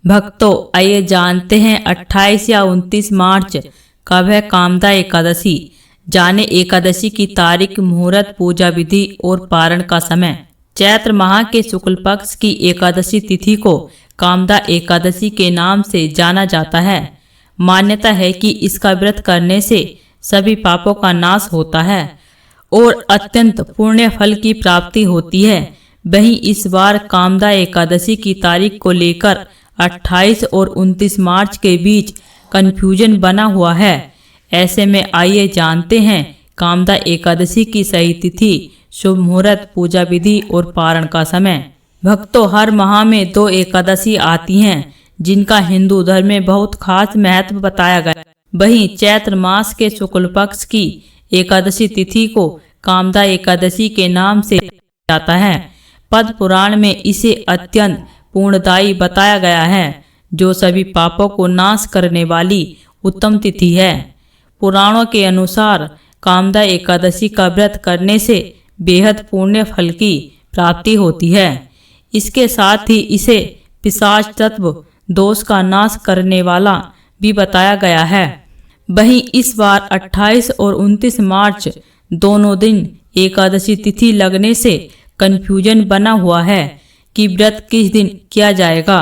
भक्तों, आइए जानते हैं 28 या 29 मार्च कब है कामदा एकादशी। जाने एकादशी की तारीख, मुहूर्त, पूजा विधि और पारण का समय। चैत्र माह के शुक्ल पक्ष की एकादशी तिथि को कामदा एकादशी के नाम से जाना जाता है। मान्यता है कि इसका व्रत करने से सभी पापों का नाश होता है और अत्यंत पुण्य फल की प्राप्ति होती है। वहीं इस बार कामदा एकादशी की तारीख को लेकर 28 और 29 मार्च के बीच कंफ्यूजन बना हुआ है। ऐसे में आइए जानते हैं कामदा एकादशी की सही तिथि, शुभ मुहूर्त, पूजा विधि और पारण का समय। भक्तों, हर माह में 2 एकादशी आती हैं जिनका हिंदू धर्म में बहुत खास महत्व बताया गया। वहीं चैत्र मास के शुक्ल पक्ष की एकादशी तिथि को कामदा एकादशी के नाम से जाता है। पद्म पुराण में इसे अत्यंत पूर्णदायी बताया गया है, जो सभी पापों को नाश करने वाली उत्तम तिथि है। पुराणों के अनुसार कामदा एकादशी का व्रत करने से बेहद पुण्य फल की प्राप्ति होती है। इसके साथ ही इसे पिशाच तत्व दोष का नाश करने वाला भी बताया गया है। वहीं इस बार 28 और 29 मार्च दोनों दिन एकादशी तिथि लगने से कंफ्यूजन बना हुआ है कि व्रत किस दिन किया जाएगा।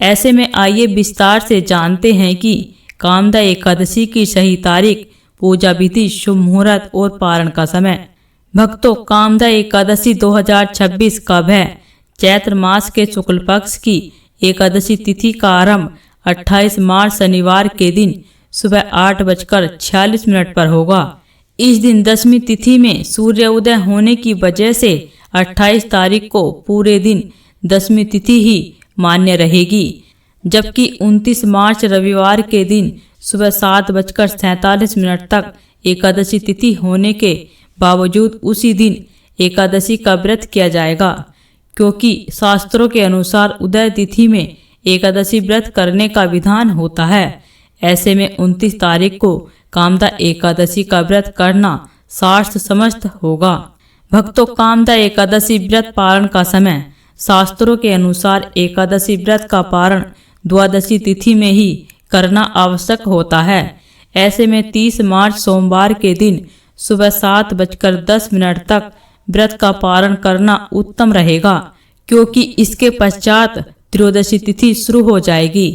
ऐसे में आइए विस्तार से जानते हैं कि कामदा एकादशी की सही तारीख, पूजा विधि, शुभ मुहूर्त और पारण का समय। भक्तों, कामदा एकादशी 2026 कब है? चैत्र मास के शुक्ल पक्ष की एकादशी तिथि का आरंभ 28 मार्च शनिवार के दिन सुबह 8:46 पर होगा। इस दिन दशमी तिथि में सूर्य उदय होने की वजह से 28 तारीख को पूरे दिन दशमी तिथि ही मान्य रहेगी, जबकि 29 मार्च रविवार के दिन सुबह 7:47 तक एकादशी तिथि होने के बावजूद उसी दिन एकादशी का व्रत किया जाएगा, क्योंकि शास्त्रों के अनुसार उदय तिथि में एकादशी व्रत करने का विधान होता है। ऐसे में 29 तारीख को कामदा एकादशी का व्रत करना शास्त्र समस्त होगा। भक्तों, कामदा एकादशी व्रत पारण का समय। शास्त्रों के अनुसार एकादशी व्रत का पारण द्वादशी तिथि में ही करना आवश्यक होता है। ऐसे में 30 मार्च सोमवार के दिन सुबह 7:10 तक व्रत का पारण करना उत्तम रहेगा, क्योंकि इसके पश्चात त्रयोदशी तिथि शुरू हो जाएगी।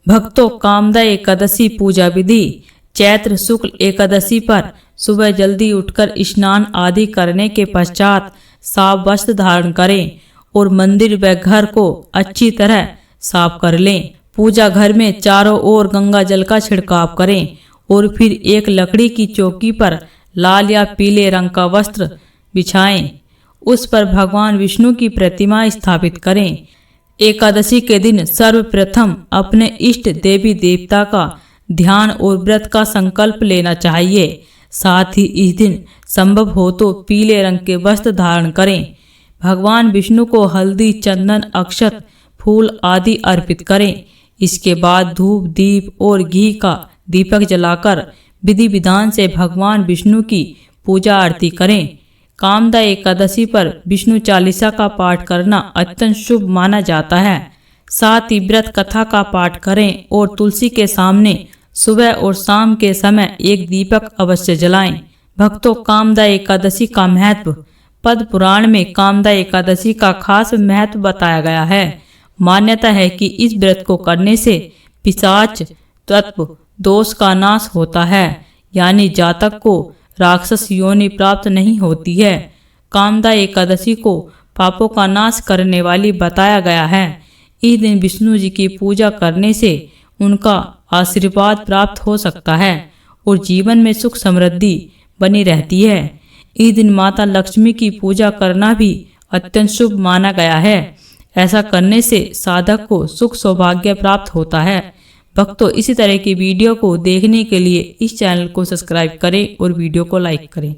भक्तों, कामदा एकादशी पूजा विधि। चैत्र शुक्ल एकादशी पर सुबह जल्दी उठकर स्नान आदि करने के पश्चात साफ वस्त्र धारण करें और मंदिर व घर को अच्छी तरह साफ कर लें। पूजा घर में चारों ओर गंगा जल का छिड़काव करें और फिर एक लकड़ी की चौकी पर लाल या पीले रंग का वस्त्र बिछाएं। उस पर भगवान विष्णु की प्रतिमा स्थापित करें। एकादशी के दिन सर्वप्रथम अपने इष्ट देवी देवता का ध्यान और व्रत का संकल्प लेना चाहिए। साथ ही इस दिन संभव हो तो पीले रंग के वस्त्र धारण करें। भगवान विष्णु को हल्दी, चंदन, अक्षत, फूल आदि अर्पित करें। इसके बाद धूप, दीप और घी का दीपक जलाकर विधि विधान से भगवान विष्णु की पूजा आरती करें। कामदा एकादशी पर विष्णु चालीसा का पाठ करना अत्यंत शुभ माना जाता है। साथ ही व्रत कथा का पाठ करें और तुलसी के सामने सुबह और शाम के समय एक दीपक अवश्य जलाएं। भक्तों, कामदा एकादशी का महत्व। पद्म पुराण में कामदा एकादशी का खास महत्व बताया गया है। मान्यता है कि इस व्रत को करने से पिशाच तत्व दोष का नाश होता है, यानी जातक को राक्षस योनि प्राप्त नहीं होती है। कामदा एकादशी को पापों का नाश करने वाली बताया गया है। इस दिन विष्णु जी की पूजा करने से उनका आशीर्वाद प्राप्त हो सकता है और जीवन में सुख समृद्धि बनी रहती है। इस दिन माता लक्ष्मी की पूजा करना भी अत्यंत शुभ माना गया है। ऐसा करने से साधक को सुख सौभाग्य प्राप्त होता है। भक्तों, इसी तरह की वीडियो को देखने के लिए इस चैनल को सब्सक्राइब करें और वीडियो को लाइक करें।